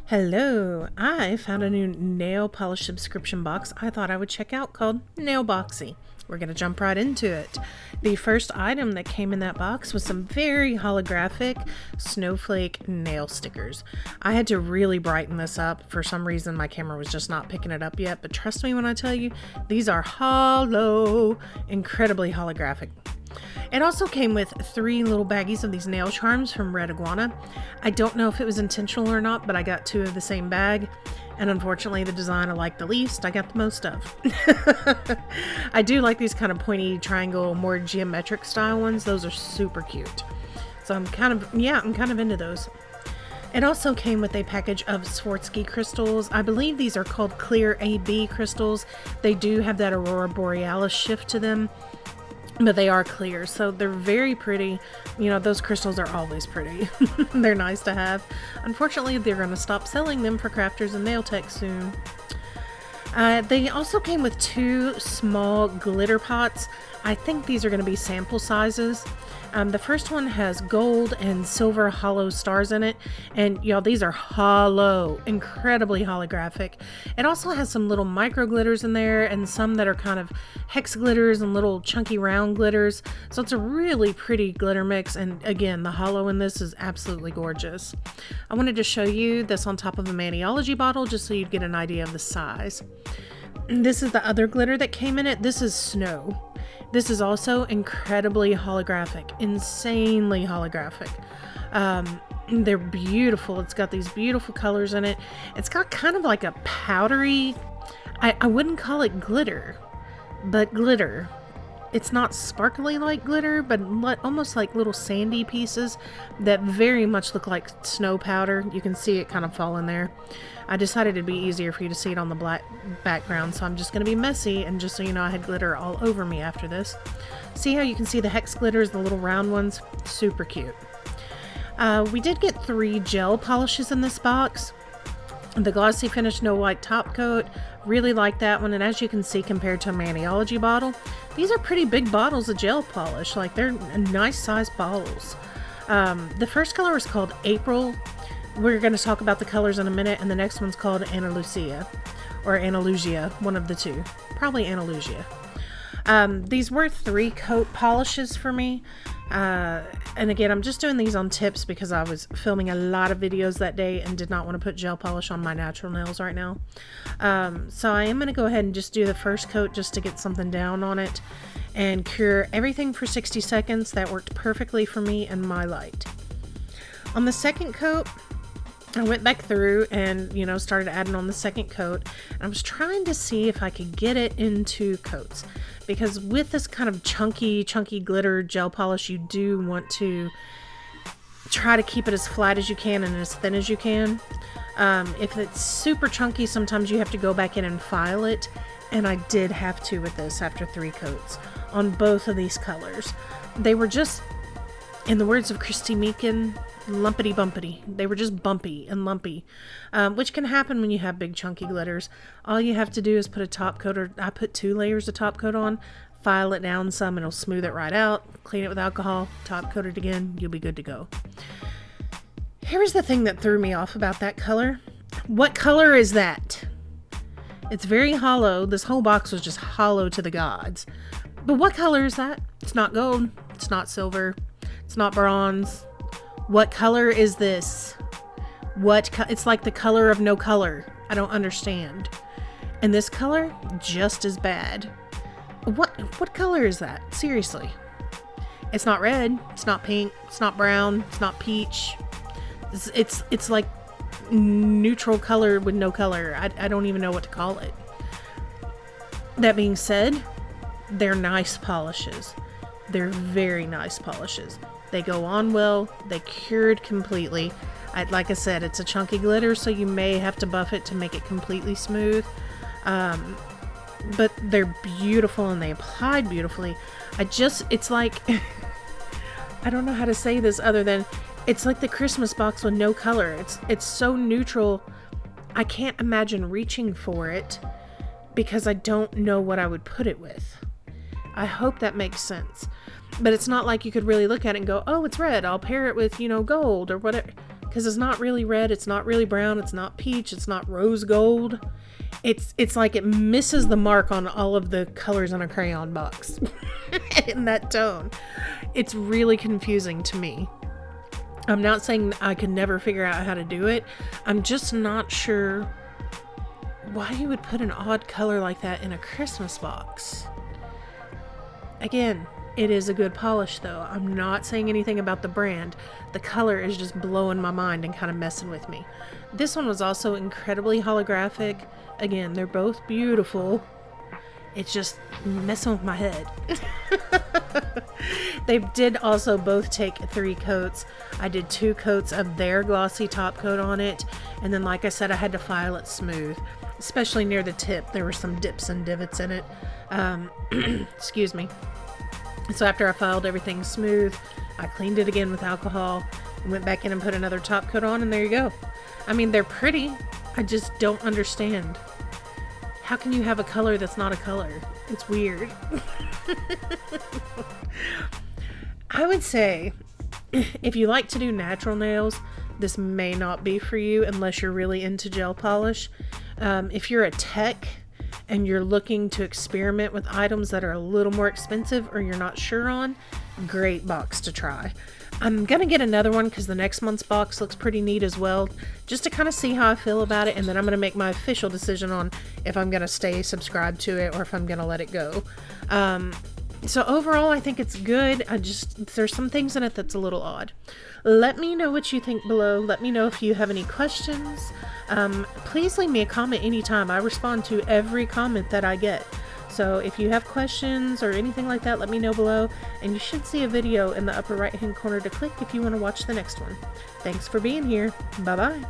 Hello, I found a new nail polish subscription box I thought I would check out called Nailboxy. We're going to jump right into it. The first item that came in that box was some very holographic snowflake nail stickers. I had to really brighten this up. For some reason my camera was just not picking it up yet, but trust me when I tell you, these are incredibly holographic. It also came with 3 little baggies of these nail charms from Red Iguana. I don't know if it was intentional or not, but I got 2 of the same bag. And unfortunately, the design I liked the least, I got the most of. I do like these kind of pointy triangle, more geometric style ones. Those are super cute. So I'm kind of into those. It also came with a package of Swarovski crystals. I believe these are called Clear AB crystals. They do have that Aurora Borealis shift to them, but they are clear, so they're very pretty. You know, those crystals are always pretty. They're nice to have. Unfortunately, they're going to stop selling them for crafters and nail tech soon. They also came with 2 small glitter pots. I think these are going to be sample sizes. The first one has gold and silver hollow stars in it, and y'all, these are hollow, incredibly holographic. It also has some little micro glitters in there and some that are kind of hex glitters and little chunky round glitters. So it's a really pretty glitter mix, and again, the hollow in this is absolutely gorgeous. I wanted to show you this on top of a Maniology bottle just so you'd get an idea of the size. This is the other glitter that came in it. This is snow. This is also incredibly holographic, insanely holographic. They're beautiful. It's got these beautiful colors in it. It's got kind of like a powdery, I wouldn't call it glitter, but glitter. It's not sparkly like glitter, but almost like little sandy pieces that very much look like snow powder. You can see it kind of fall in there. I decided it'd be easier for you to see it on the black background, so I'm just going to be messy, and just so you know, I had glitter all over me after this. See how you can see the hex glitters, the little round ones? Super cute. We did get 3 gel polishes in this box. The Glossy Finish No White Top Coat, really like that one, and as you can see, compared to a Maniology bottle, these are pretty big bottles of gel polish. Like, they're nice sized bottles. The first color is called April. We're going to talk about the colors in a minute, and the next one's called Analucia, or Analusia, one of the two. Probably Analusia. These were 3 coat polishes for me. And again, I'm just doing these on tips because I was filming a lot of videos that day and did not want to put gel polish on my natural nails right now. So I am going to go ahead and just do the first coat just to get something down on it and cure everything for 60 seconds. That worked perfectly for me and my light. On the second coat, I went back through and, started adding on the second coat. I was trying to see if I could get it into coats, because with this kind of chunky glitter gel polish, you do want to try to keep it as flat as you can and as thin as you can. If it's super chunky, sometimes you have to go back in and file it, and I did have to with this after 3 coats on both of these colors. They were just, in the words of Christy Meakin, lumpity bumpity. They were just bumpy and lumpy, which can happen when you have big chunky glitters. All you have to do is put a top coat, or I put 2 layers of top coat on, file it down some, it'll smooth it right out, clean it with alcohol, top coat it again, you'll be good to go. Here's the thing that threw me off about that color. What color is that? It's very hollow. This whole box was just hollow to the gods. But what color is that? It's not gold, it's not silver, it's not bronze. What color is this? It's like the color of no color. I don't understand. And this color, just as bad. What color is that? Seriously. It's not red, it's not pink, it's not brown, it's not peach. It's like neutral color with no color. I don't even know what to call it. That being said, they're nice polishes. They're very nice polishes. They go on well. They cured completely. Like I said, it's a chunky glitter, so you may have to buff it to make it completely smooth. But they're beautiful and they applied beautifully. It's like, I don't know how to say this other than, it's like the Christmas box with no color. It's so neutral. I can't imagine reaching for it because I don't know what I would put it with. I hope that makes sense. But it's not like you could really look at it and go, oh, it's red, I'll pair it with, gold or whatever. because it's not really red, it's not really brown, it's not peach, it's not rose gold. It's like it misses the mark on all of the colors on a crayon box in that tone. It's really confusing to me. I'm not saying I could never figure out how to do it. I'm just not sure why you would put an odd color like that in a Christmas box. Again, it is a good polish though. I'm not saying anything about the brand. The color is just blowing my mind and kind of messing with me. This one was also incredibly holographic. Again, they're both beautiful. It's just messing with my head. They did also both take 3 coats. I did 2 coats of their glossy top coat on it. And then, like I said, I had to file it smooth, especially near the tip. There were some dips and divots in it. Excuse me. So after I filed everything smooth, I cleaned it again with alcohol, went back in and put another top coat on, and there you go. I mean, they're pretty. I just don't understand. How can you have a color that's not a color? It's weird. I would say if you like to do natural nails, this may not be for you unless you're really into gel polish. If you're a tech and you're looking to experiment with items that are a little more expensive or you're not sure on, great box to try. I'm gonna get another one because the next month's box looks pretty neat as well, just to kind of see how I feel about it, and then I'm gonna make my official decision on if I'm gonna stay subscribed to it or if I'm gonna let it go. So overall, I think it's good. There's some things in it that's a little odd. Let me know what you think below. Let me know if you have any questions. Please leave me a comment anytime. I respond to every comment that I get. So if you have questions or anything like that, let me know below. And you should see a video in the upper right hand corner to click if you want to watch the next one. Thanks for being here. Bye bye.